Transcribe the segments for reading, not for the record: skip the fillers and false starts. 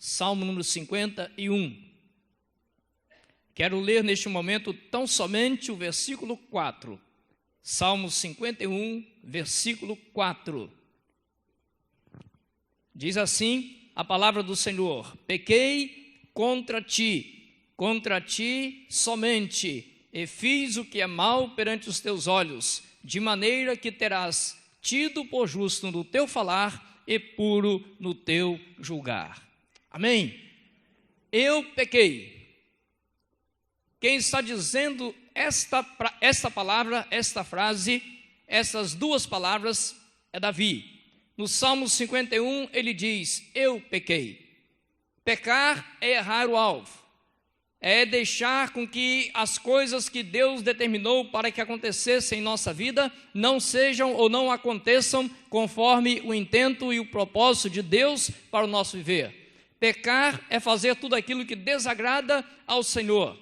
Salmo número 51. Quero ler neste momento tão somente o versículo 4. Salmo 51, versículo 4. Diz assim a palavra do Senhor: pequei contra ti somente, e fiz o que é mal perante os teus olhos, de maneira que terás tido por justo no teu falar e puro no teu julgar. Amém? Eu pequei. Quem está dizendo esta palavra, esta frase, essas duas palavras é Davi. No Salmo 51 ele diz: eu pequei. Pecar é errar o alvo, é deixar com que as coisas que Deus determinou para que acontecessem em nossa vida não sejam ou não aconteçam conforme o intento e o propósito de Deus para o nosso viver. Pecar é fazer tudo aquilo que desagrada ao Senhor.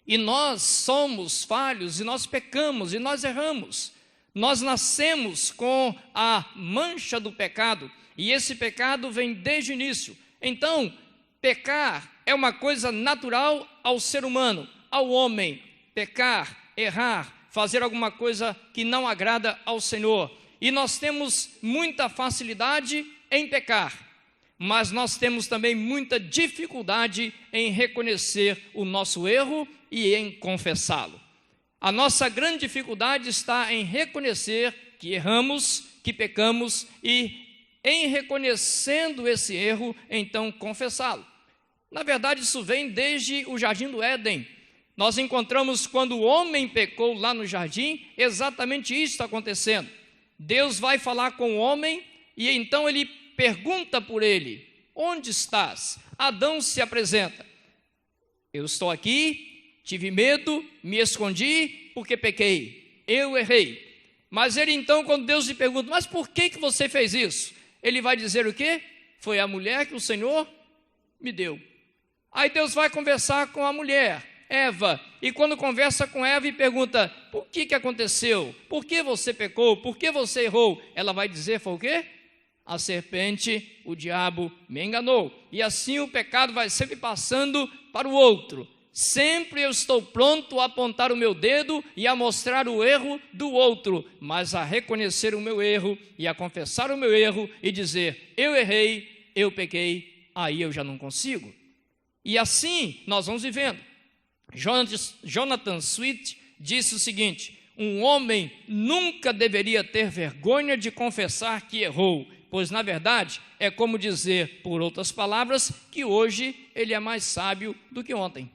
E nós somos falhos, e nós pecamos, e nós erramos. Nós nascemos com a mancha do pecado, e esse pecado vem desde o início. Então, pecar é uma coisa natural ao ser humano, ao homem. Pecar, errar, fazer alguma coisa que não agrada ao Senhor. E nós temos muita facilidade em pecar, mas nós temos também muita dificuldade em reconhecer o nosso erro e em confessá-lo. A nossa grande dificuldade está em reconhecer que erramos, que pecamos, e em reconhecendo esse erro, então confessá-lo. Na verdade, isso vem desde o jardim do Éden. Nós encontramos quando o homem pecou lá no jardim, exatamente isso está acontecendo. Deus vai falar com o homem e então ele pergunta por ele: onde estás? Adão se apresenta: eu estou aqui, tive medo, me escondi porque pequei, eu errei. Mas ele então, quando Deus lhe pergunta: mas por que você fez isso? Ele vai dizer o quê? Foi a mulher que o Senhor me deu. Aí Deus vai conversar com a mulher, Eva, e quando conversa com Eva e pergunta: por que aconteceu? Por que você pecou? Por que você errou? Ela vai dizer: foi o quê? A serpente, o diabo me enganou. E assim o pecado vai sempre passando para o outro. Sempre eu estou pronto a apontar o meu dedo e a mostrar o erro do outro, mas a reconhecer o meu erro e a confessar o meu erro e dizer: eu errei, eu pequei, aí eu já não consigo. E assim nós vamos vivendo. Jonathan Swift disse o seguinte: um homem nunca deveria ter vergonha de confessar que errou, pois na verdade é como dizer, por outras palavras, que hoje ele é mais sábio do que ontem.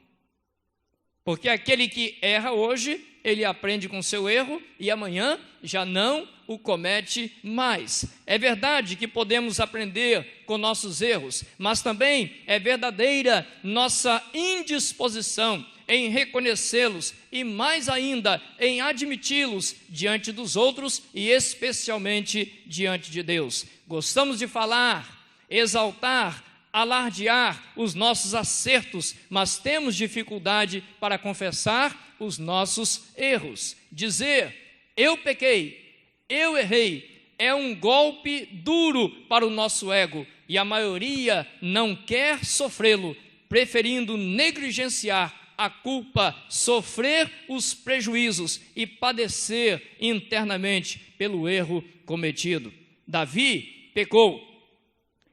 Porque aquele que erra hoje, ele aprende com seu erro e amanhã já não o comete mais. É verdade que podemos aprender com nossos erros, mas também é verdadeira nossa indisposição em reconhecê-los e mais ainda em admiti-los diante dos outros e especialmente diante de Deus. Gostamos de falar, exaltar, alardear os nossos acertos, mas temos dificuldade para confessar os nossos erros. Dizer: eu pequei, eu errei, é um golpe duro para o nosso ego, e a maioria não quer sofrê-lo, preferindo negligenciar a culpa, sofrer os prejuízos e padecer internamente pelo erro cometido. Davi pecou.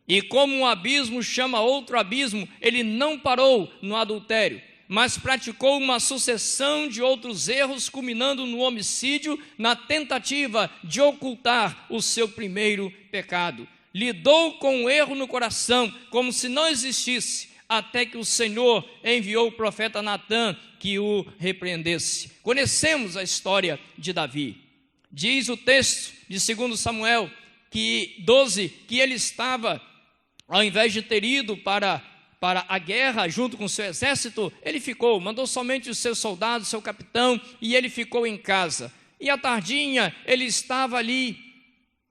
E como um abismo chama outro abismo, ele não parou no adultério, mas praticou uma sucessão de outros erros, culminando no homicídio, na tentativa de ocultar o seu primeiro pecado. Lidou com o erro no coração, como se não existisse, até que o Senhor enviou o profeta Natã que o repreendesse. Conhecemos a história de Davi. Diz o texto de 2 Samuel 12, que ele estava, ao invés de ter ido para a guerra junto com o seu exército, ele ficou, mandou somente os seus soldados, seu capitão, e ele ficou em casa. E à tardinha ele estava ali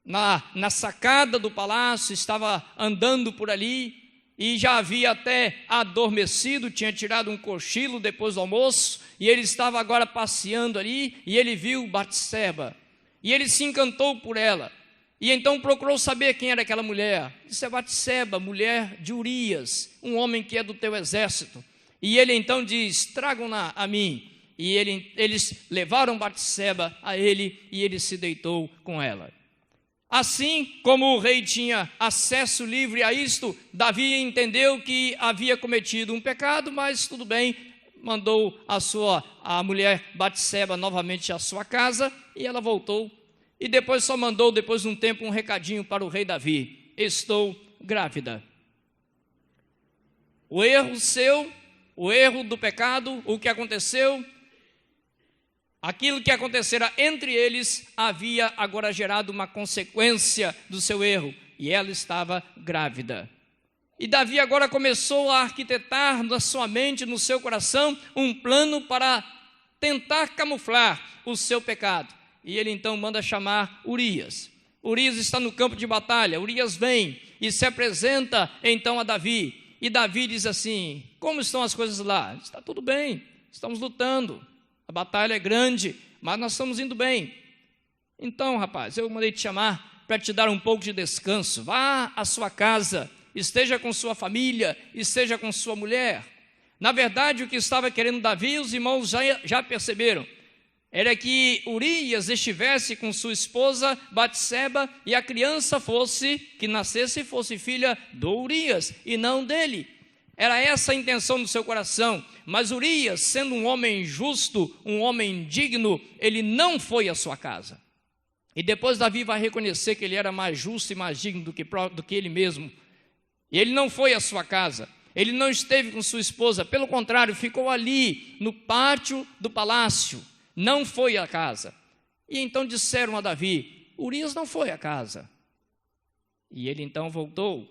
na sacada do palácio, estava andando por ali, e já havia até adormecido, tinha tirado um cochilo depois do almoço, e ele estava agora passeando ali, e ele viu Batseba, e ele se encantou por ela. E então procurou saber quem era aquela mulher. Disse: é Batseba, mulher de Urias, um homem que é do teu exército. E ele então diz: tragam-na a mim. E eles levaram Batseba a ele, e ele se deitou com ela. Assim como o rei tinha acesso livre a isto, Davi entendeu que havia cometido um pecado, mas tudo bem, mandou a mulher Batseba novamente à sua casa, e ela voltou. E depois só mandou, depois de um tempo, um recadinho para o rei Davi: estou grávida. O erro seu, o erro do pecado, o que aconteceu, aquilo que acontecera entre eles, havia agora gerado uma consequência do seu erro, e ela estava grávida. E Davi agora começou a arquitetar na sua mente, no seu coração, um plano para tentar camuflar o seu pecado. E ele então manda chamar Urias. Urias está no campo de batalha. Urias vem e se apresenta então a Davi. E Davi diz assim: como estão as coisas lá? Está tudo bem, estamos lutando. A batalha é grande, mas nós estamos indo bem. Então, rapaz, eu mandei te chamar para te dar um pouco de descanso. Vá à sua casa, esteja com sua família, esteja com sua mulher. Na verdade, o que estava querendo Davi, os irmãos já perceberam, era que Urias estivesse com sua esposa Batseba e a criança que nascesse fosse filha do Urias e não dele. Era essa a intenção do seu coração. Mas Urias, sendo um homem justo, um homem digno, ele não foi à sua casa. E depois Davi vai reconhecer que ele era mais justo e mais digno do que ele mesmo. E ele não foi à sua casa. Ele não esteve com sua esposa. Pelo contrário, ficou ali no pátio do palácio. Não foi à casa. E então disseram a Davi: Urias não foi à casa. E ele então voltou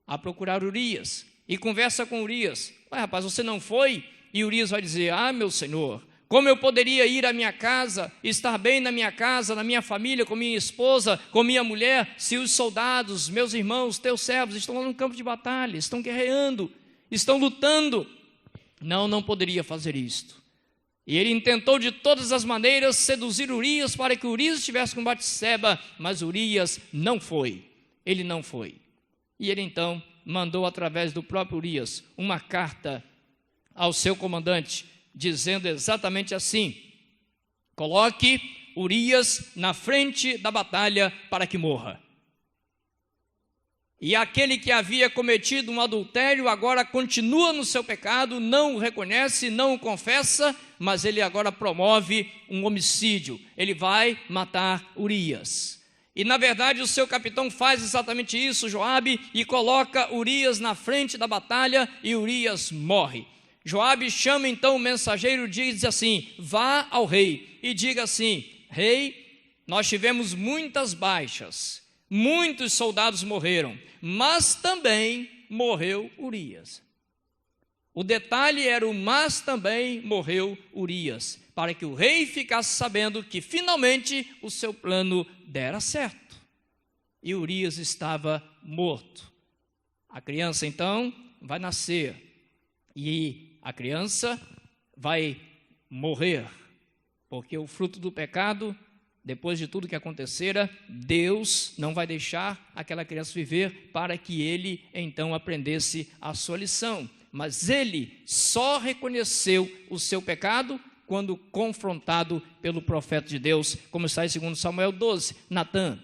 a procurar Urias e conversa com Urias: rapaz, você não foi? E Urias vai dizer: ah, meu senhor, como eu poderia ir à minha casa, estar bem na minha casa, na minha família, com minha esposa, com minha mulher, se os soldados, meus irmãos, teus servos, estão lá no campo de batalha, estão guerreando, estão lutando? Não poderia fazer isto. E ele tentou de todas as maneiras seduzir Urias para que Urias estivesse com Batseba, mas Urias não foi. Ele não foi. E ele então mandou através do próprio Urias uma carta ao seu comandante, dizendo exatamente assim: coloque Urias na frente da batalha para que morra. E aquele que havia cometido um adultério agora continua no seu pecado, não o reconhece, não o confessa, mas ele agora promove um homicídio. Ele vai matar Urias. E na verdade o seu capitão faz exatamente isso, Joabe, e coloca Urias na frente da batalha e Urias morre. Joabe chama então o mensageiro e diz assim: vá ao rei e diga assim: rei, nós tivemos muitas baixas, muitos soldados morreram, mas também morreu Urias. O detalhe era o mas também morreu Urias, para que o rei ficasse sabendo que finalmente o seu plano dera certo. E Urias estava morto. A criança então vai nascer e a criança vai morrer, porque o fruto do pecado, depois de tudo que acontecera, Deus não vai deixar aquela criança viver para que ele então aprendesse a sua lição. Mas ele só reconheceu o seu pecado quando confrontado pelo profeta de Deus, como está em 2 Samuel 12, Natã.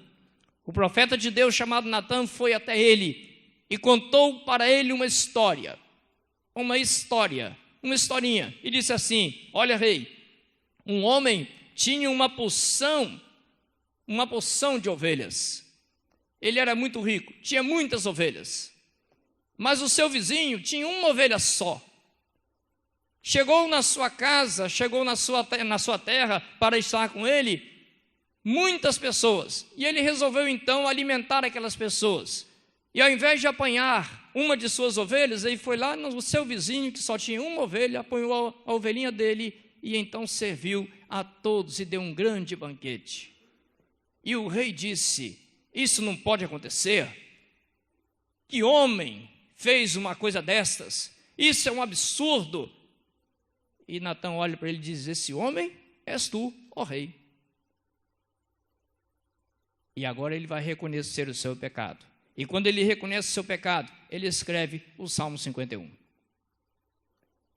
O profeta de Deus chamado Natã foi até ele e contou para ele uma historinha, e disse assim: olha, rei, um homem tinha uma porção de ovelhas. Ele era muito rico, tinha muitas ovelhas, mas o seu vizinho tinha uma ovelha só. Chegou na sua casa, chegou na sua terra para estar com ele muitas pessoas, e ele resolveu então alimentar aquelas pessoas. E ao invés de apanhar uma de suas ovelhas, ele foi lá no seu vizinho que só tinha uma ovelha, apanhou a ovelhinha dele e então serviu a todos e deu um grande banquete. E o rei disse: isso não pode acontecer. Que homem fez uma coisa destas? Isso é um absurdo. E Natã olha para ele e diz: esse homem és tu, ó rei. E agora ele vai reconhecer o seu pecado. E quando ele reconhece o seu pecado, ele escreve o Salmo 51.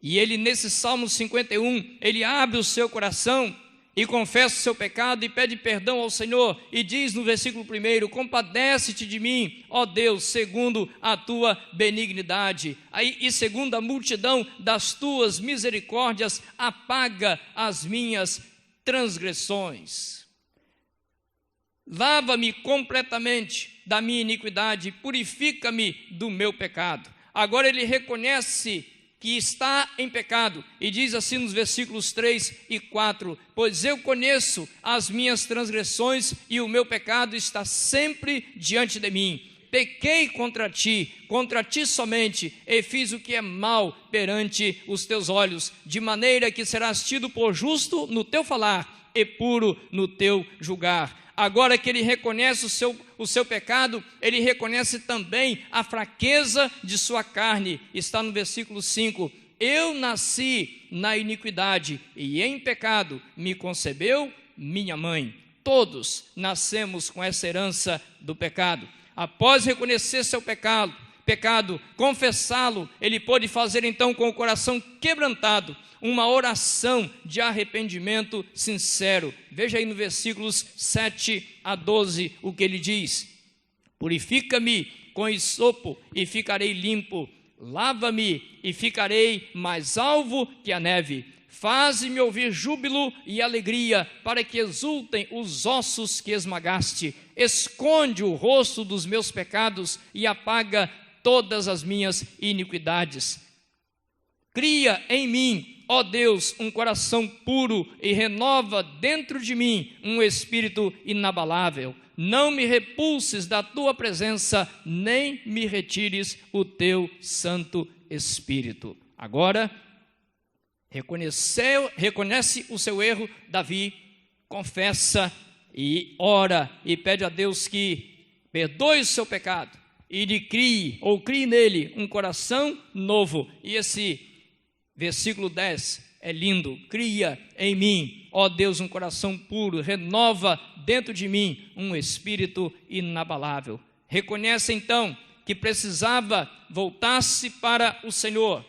E ele, nesse Salmo 51, ele abre o seu coração e confessa o seu pecado e pede perdão ao Senhor. E diz no versículo 1, compadece-te de mim, ó Deus, segundo a tua benignidade. E segundo a multidão das tuas misericórdias, apaga as minhas transgressões. Lava-me completamente da minha iniquidade, purifica-me do meu pecado. Agora ele reconhece que está em pecado, e diz assim nos versículos 3 e 4, pois eu conheço as minhas transgressões e o meu pecado está sempre diante de mim. Pequei contra ti somente, e fiz o que é mal perante os teus olhos, de maneira que serás tido por justo no teu falar e puro no teu julgar. Agora que ele reconhece o seu pecado, ele reconhece também a fraqueza de sua carne. Está no versículo 5, eu nasci na iniquidade e em pecado me concebeu minha mãe. Todos nascemos com essa herança do pecado. Após reconhecer seu pecado, confessá-lo, ele pôde fazer então com o coração quebrantado uma oração de arrependimento sincero. Veja aí no versículos 7 a 12 o que ele diz: purifica-me com esopo e ficarei limpo, lava-me e ficarei mais alvo que a neve, faze-me ouvir júbilo e alegria, para que exultem os ossos que esmagaste, esconde o rosto dos meus pecados e apaga todas as minhas iniquidades. Cria em mim, ó Deus, um coração puro e renova dentro de mim um espírito inabalável. Não me repulses da tua presença, nem me retires o teu Santo Espírito. Agora, reconhece o seu erro, Davi, confessa e ora e pede a Deus que perdoe o seu pecado e lhe crie nele um coração novo. E esse versículo 10 é lindo: cria em mim, ó Deus, um coração puro, renova dentro de mim um espírito inabalável. Reconhece então que precisava voltar-se para o Senhor,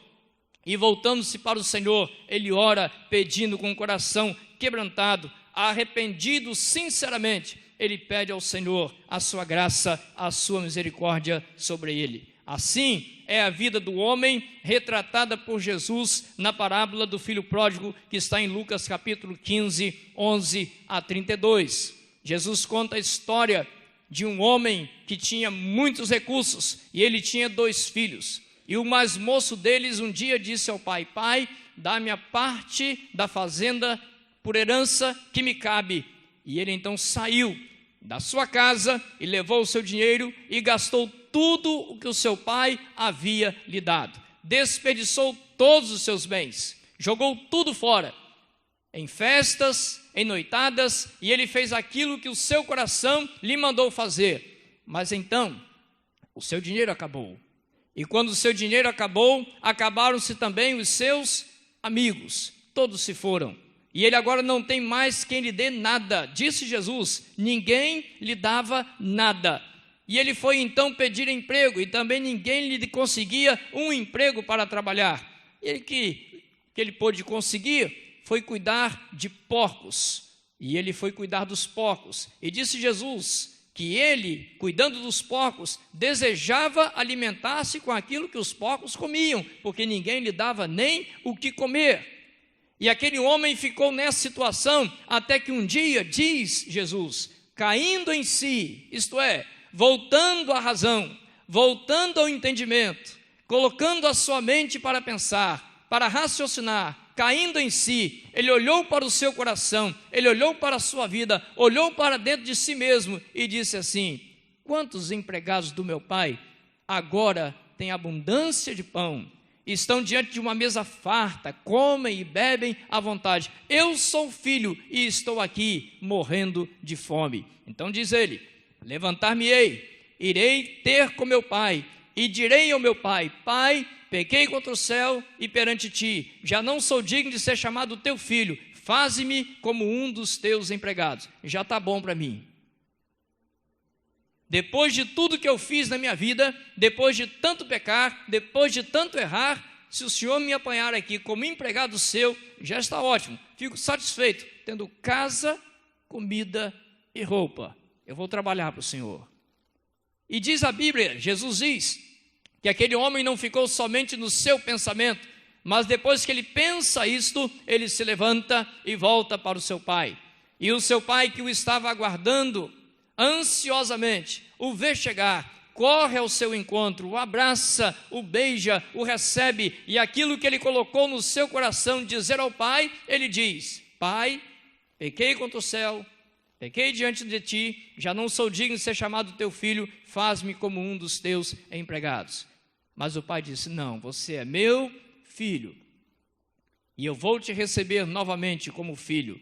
e voltando-se para o Senhor, ele ora pedindo com o coração quebrantado, arrependido sinceramente, ele pede ao Senhor a sua graça, a sua misericórdia sobre ele. Assim é a vida do homem retratada por Jesus na parábola do filho pródigo, que está em Lucas capítulo 15, 11 a 32. Jesus conta a história de um homem que tinha muitos recursos e ele tinha 2 filhos. E o mais moço deles um dia disse ao pai: pai, dá-me a parte da fazenda por herança que me cabe. E ele então saiu da sua casa e levou o seu dinheiro e gastou tudo o que o seu pai havia lhe dado. Desperdiçou todos os seus bens, jogou tudo fora, em festas, em noitadas, e ele fez aquilo que o seu coração lhe mandou fazer. Mas então, o seu dinheiro acabou. E quando o seu dinheiro acabou, acabaram-se também os seus amigos, todos se foram. E ele agora não tem mais quem lhe dê nada. Disse Jesus, ninguém lhe dava nada. E ele foi então pedir emprego, e também ninguém lhe conseguia um emprego para trabalhar. E o que ele pôde conseguir foi cuidar de porcos. E ele foi cuidar dos porcos. E disse Jesus que ele, cuidando dos porcos, desejava alimentar-se com aquilo que os porcos comiam, porque ninguém lhe dava nem o que comer. E aquele homem ficou nessa situação até que um dia, diz Jesus, caindo em si, isto é, voltando à razão, voltando ao entendimento, colocando a sua mente para pensar, para raciocinar, caindo em si, ele olhou para o seu coração, ele olhou para a sua vida, olhou para dentro de si mesmo e disse assim: quantos empregados do meu pai agora têm abundância de pão, estão diante de uma mesa farta, comem e bebem à vontade. Eu sou filho e estou aqui morrendo de fome. Então diz ele: levantar-me-ei, irei ter com meu pai, e direi ao meu pai: pai, pequei contra o céu e perante ti, já não sou digno de ser chamado teu filho, faze-me como um dos teus empregados. Já está bom para mim. Depois de tudo que eu fiz na minha vida, depois de tanto pecar, depois de tanto errar, se o Senhor me apanhar aqui como empregado seu, já está ótimo. Fico satisfeito, tendo casa, comida e roupa. Eu vou trabalhar para o Senhor. E diz a Bíblia, Jesus diz, que aquele homem não ficou somente no seu pensamento, mas depois que ele pensa isto, ele se levanta e volta para o seu pai. E o seu pai, que o estava aguardando ansiosamente, o vê chegar, corre ao seu encontro, o abraça, o beija, o recebe, e aquilo que ele colocou no seu coração, dizer ao pai, ele diz: Pai, pequei contra o céu, pequei diante de ti, já não sou digno de ser chamado teu filho, faz-me como um dos teus empregados. Mas o pai disse: não, você é meu filho, e eu vou te receber novamente como filho.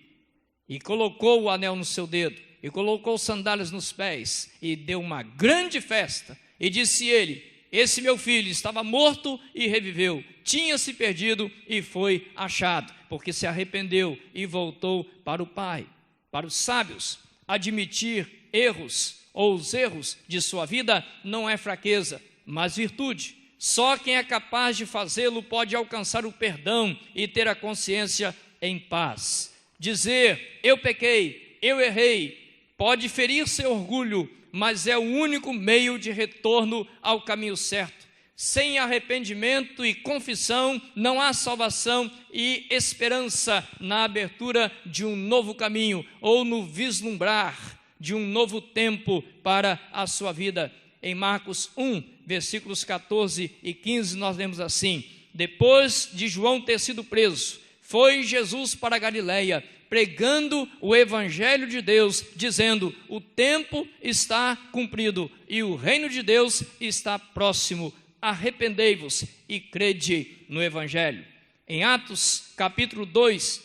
E colocou o anel no seu dedo, e colocou sandálias nos pés, e deu uma grande festa. E disse ele: esse meu filho estava morto e reviveu, tinha se perdido e foi achado, porque se arrependeu e voltou para o pai. Para os sábios, admitir erros ou os erros de sua vida não é fraqueza, mas virtude. Só quem é capaz de fazê-lo pode alcançar o perdão e ter a consciência em paz. Dizer: eu pequei, eu errei, pode ferir seu orgulho, mas é o único meio de retorno ao caminho certo. Sem arrependimento e confissão, não há salvação e esperança na abertura de um novo caminho ou no vislumbrar de um novo tempo para a sua vida. Em Marcos 1, versículos 14 e 15, nós lemos assim: depois de João ter sido preso, foi Jesus para a Galileia, pregando o evangelho de Deus, dizendo: o tempo está cumprido e o reino de Deus está próximo. Arrependei-vos e crede no evangelho. Em Atos capítulo 2,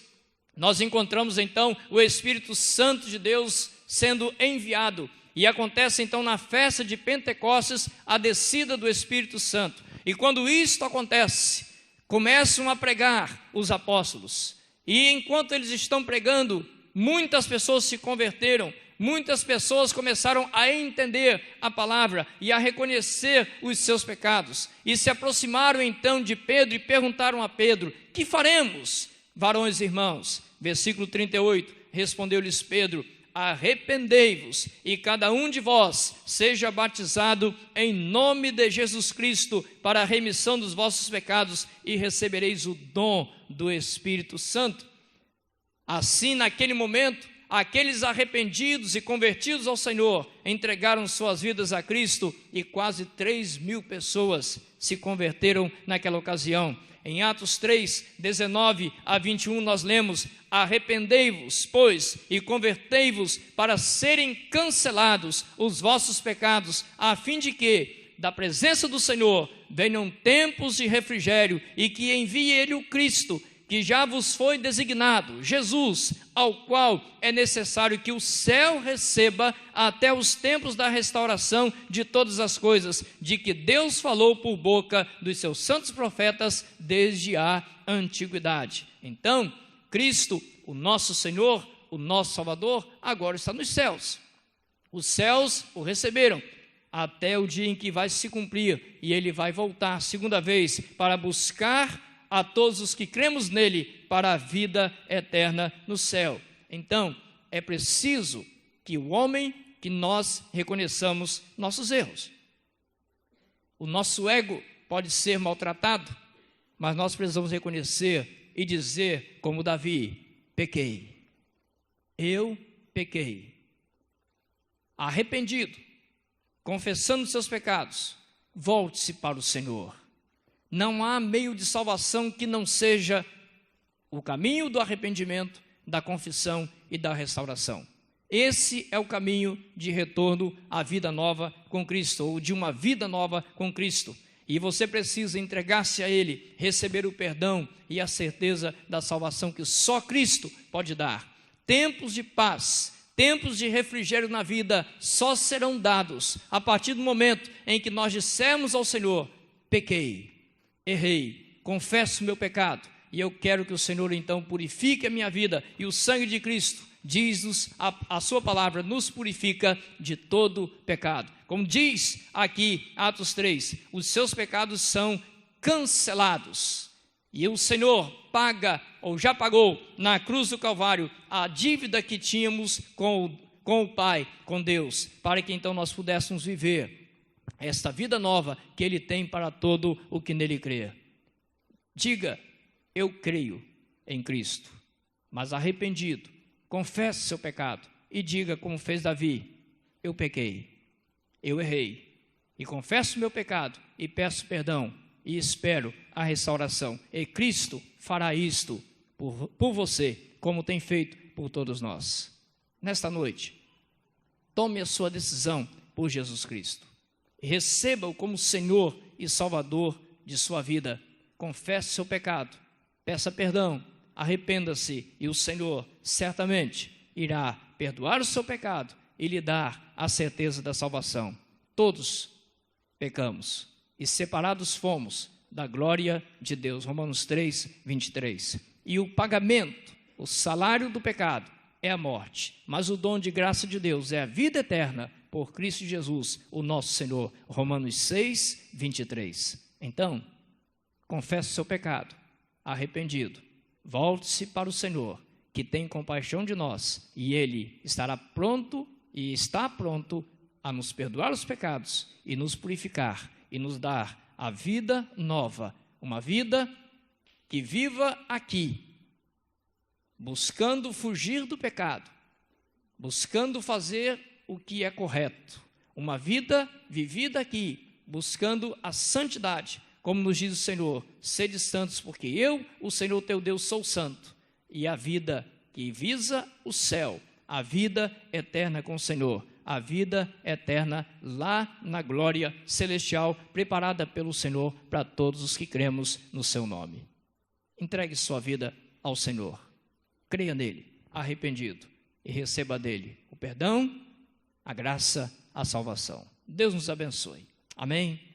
nós encontramos então o Espírito Santo de Deus sendo enviado, e acontece então na festa de Pentecostes a descida do Espírito Santo. E quando isto acontece, começam a pregar os apóstolos, e enquanto eles estão pregando, muitas pessoas se converteram, muitas pessoas começaram a entender a palavra e a reconhecer os seus pecados, e se aproximaram então de Pedro e perguntaram a Pedro: que faremos, varões e irmãos? Versículo 38, respondeu-lhes Pedro: arrependei-vos e cada um de vós seja batizado em nome de Jesus Cristo para a remissão dos vossos pecados e recebereis o dom do Espírito Santo. Assim, naquele momento, aqueles arrependidos e convertidos ao Senhor entregaram suas vidas a Cristo, e quase 3.000 pessoas se converteram naquela ocasião. Em Atos 3, 19 a 21, nós lemos: arrependei-vos, pois, e convertei-vos para serem cancelados os vossos pecados, a fim de que, da presença do Senhor, venham tempos de refrigério, e que envie Ele o Cristo, que já vos foi designado, Jesus, ao qual é necessário que o céu receba até os tempos da restauração de todas as coisas, de que Deus falou por boca dos seus santos profetas desde a antiguidade. Então, Cristo, o nosso Senhor, o nosso Salvador, agora está nos céus. Os céus o receberam até o dia em que vai se cumprir, e Ele vai voltar segunda vez para buscar a todos os que cremos nele para a vida eterna no céu. Então, é preciso que o homem, que nós reconheçamos nossos erros. O nosso ego pode ser maltratado, mas nós precisamos reconhecer e dizer como Davi: pequei, eu pequei. Arrependido, confessando seus pecados, volte-se para o Senhor. Não há meio de salvação que não seja o caminho do arrependimento, da confissão e da restauração. Esse é o caminho de retorno à vida nova com Cristo, ou de uma vida nova com Cristo. E você precisa entregar-se a Ele, receber o perdão e a certeza da salvação que só Cristo pode dar. Tempos de paz, tempos de refrigério na vida só serão dados a partir do momento em que nós dissermos ao Senhor: pequei, errei, confesso o meu pecado, e eu quero que o Senhor então purifique a minha vida, e o sangue de Cristo Diz-nos, a sua palavra nos purifica de todo pecado. Como diz aqui Atos 3, os seus pecados são cancelados. E o Senhor paga, ou já pagou, na cruz do Calvário, a dívida que tínhamos com o Pai, com Deus, para que então nós pudéssemos viver esta vida nova que Ele tem para todo o que nele crê. Diga, eu creio em Cristo, mas arrependido, confesse seu pecado e diga como fez Davi, eu pequei, eu errei, e confesso meu pecado e peço perdão e espero a restauração. E Cristo fará isto por você, como tem feito por todos nós. Nesta noite, tome a sua decisão por Jesus Cristo. Receba-o como Senhor e Salvador de sua vida. Confesse seu pecado, peça perdão, arrependa-se e o Senhor certamente irá perdoar o seu pecado e lhe dar a certeza da salvação. Todos pecamos e separados fomos da glória de Deus. Romanos 3, 23. E o pagamento, o salário do pecado é a morte, mas o dom de graça de Deus é a vida eterna por Cristo Jesus, o nosso Senhor. Romanos 6, 23. Então, confesse seu pecado, arrependido, volte-se para o Senhor, que tem compaixão de nós, e Ele estará pronto e está pronto a nos perdoar os pecados e nos purificar e nos dar a vida nova, uma vida que viva aqui, buscando fugir do pecado, buscando fazer o que é correto, uma vida vivida aqui, buscando a santidade, como nos diz o Senhor, sede santos, porque eu, o Senhor teu Deus, sou santo, e a vida que visa o céu, a vida eterna com o Senhor, a vida eterna lá na glória celestial, preparada pelo Senhor para todos os que cremos no seu nome. Entregue sua vida ao Senhor, creia nele, arrependido, e receba dele o perdão, a graça, a salvação. Deus nos abençoe. Amém.